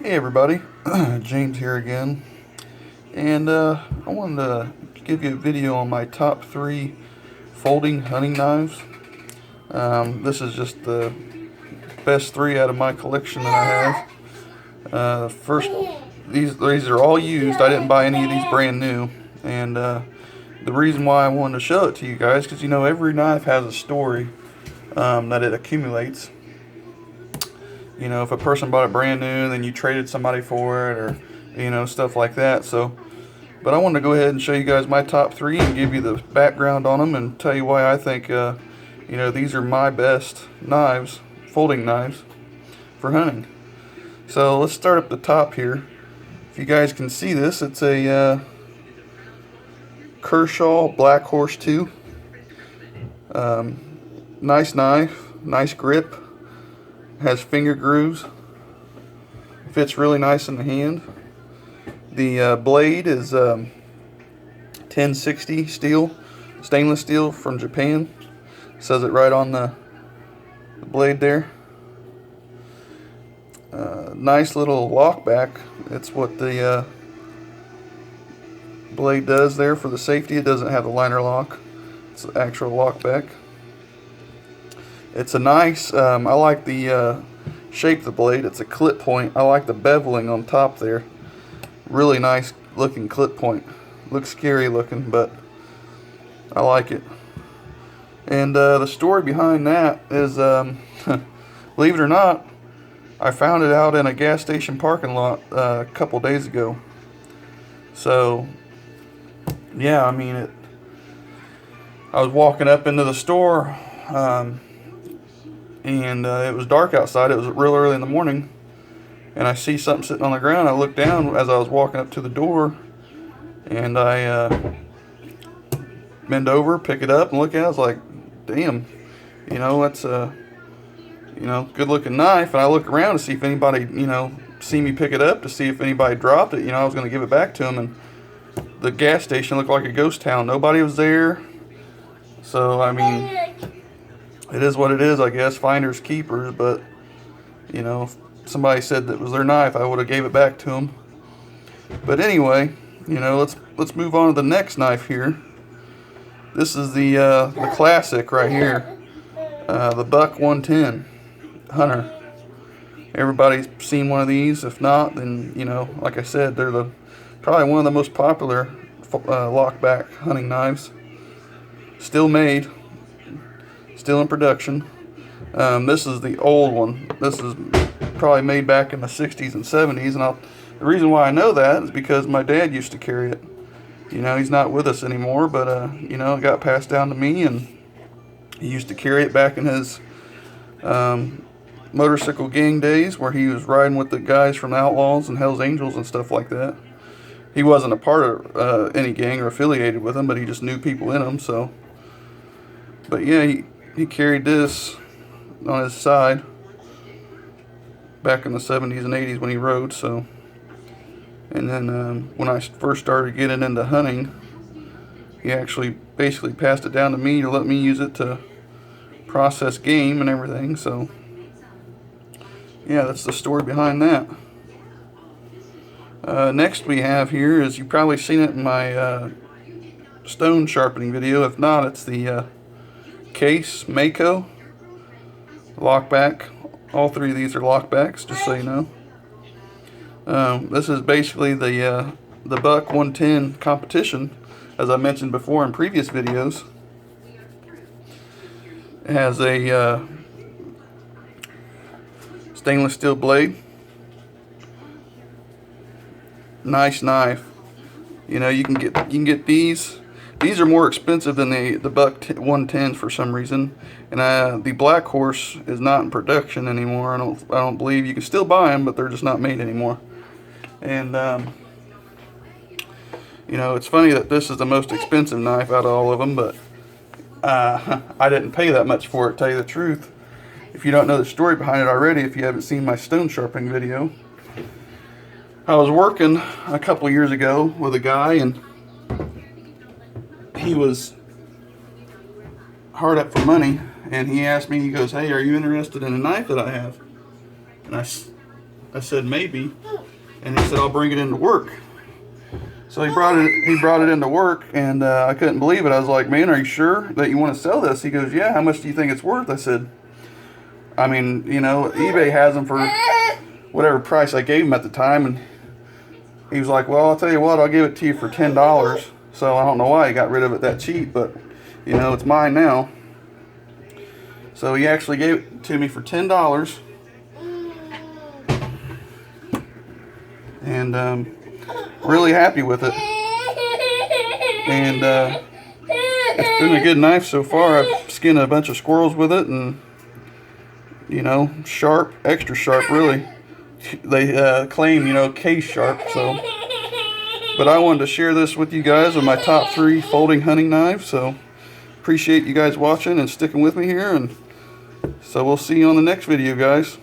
Hey everybody, James here again, and I wanted to give you a video on my top 3 folding hunting knives. This is just the best 3 out of my collection that I have. First, these are all used. I didn't buy any of these brand new, and the reason why I wanted to show it to you guys, because you know every knife has a story that it accumulates. You know, if a person bought it brand new, then you traded somebody for it, or, you know, stuff like that. So, but I wanted to go ahead and show you guys my top 3 and give you the background on them and tell you why I think, you know, these are my best knives, folding knives, for hunting. So let's start up the top here. If you guys can see this, it's a Kershaw Black Horse 2. Nice knife, nice grip. Has finger grooves, fits really nice in the hand. The blade is 1060 steel, stainless steel from Japan. Says it right on the blade there. Nice little lock back. It's what the blade does there for the safety. It doesn't have the liner lock. It's the actual lock back. It's a nice, I like the shape of the blade. It's a clip point. I like the beveling on top there. Really nice looking clip point. Looks scary looking, but I like it. And the story behind that is, believe it or not, I found it out in a gas station parking lot a couple days ago. So, yeah, I mean, I was walking up into the store, and it was dark outside. It was real early in the morning, and I see something sitting on the ground. I looked down as I was walking up to the door, and I bend over, pick it up, and look at it. I was like, damn, you know, that's a, you know, good looking knife. And I look around to see if anybody, you know, see me pick it up, to see if anybody dropped it. You know, I was going to give it back to them, and the gas station looked like a ghost town. Nobody was there. So, I mean, it is what it is, I guess. Finders keepers. But, you know, if somebody said that it was their knife, I would have gave it back to them. But anyway, you know, let's move on to the next knife here. This is the classic right here, the Buck 110 Hunter. Everybody's seen one of these. If not, then, you know, like I said, they're probably one of the most popular lockback hunting knives. Still made. Still in production. This is the old one. This is probably made back in the 60s and 70s, and the reason why I know that is because my dad used to carry it. You know, he's not with us anymore, but you know, it got passed down to me, and he used to carry it back in his motorcycle gang days, where he was riding with the guys from Outlaws and Hells Angels and stuff like that. He wasn't a part of any gang or affiliated with them, but he just knew people in them. So, but yeah, he carried this on his side back in the 70s and 80s when he rode. So, and then when I first started getting into hunting, he actually basically passed it down to me to let me use it to process game and everything. So, yeah, that's the story behind that. Next we have here is, you've probably seen it in my stone sharpening video. If not, it's the Case Mako lockback. All 3 of these are lockbacks, just so you know. This is basically the Buck 110 competition, as I mentioned before in previous videos. It has a stainless steel blade. Nice knife. You know, you can get these. These are more expensive than the Buck 110s for some reason, and the Black Horse is not in production anymore. I don't believe. You can still buy them, but they're just not made anymore. And you know, it's funny that this is the most expensive knife out of all of them, but I didn't pay that much for it, to tell you the truth. If you don't know the story behind it already, if you haven't seen my stone sharpening video, I was working a couple years ago with a guy, and he was hard up for money, and he asked me, he goes, "Hey, are you interested in a knife that I have?" And I said, maybe. And he said, I'll bring it into work. So he brought it into work, and I couldn't believe it. I was like, man, are you sure that you want to sell this? He goes, yeah, how much do you think it's worth? I said, I mean, you know, eBay has them for whatever price I gave him at the time. And he was like, well, I'll tell you what, I'll give it to you for $10. So I don't know why he got rid of it that cheap, but, you know, it's mine now. So he actually gave it to me for $10. And really happy with it. And it's been a good knife so far. I've skinned a bunch of squirrels with it, and, you know, sharp, extra sharp, really. They claim, you know, case sharp, so. But I wanted to share this with you guys of my top 3 folding hunting knives. So appreciate you guys watching and sticking with me here. And so we'll see you on the next video, guys.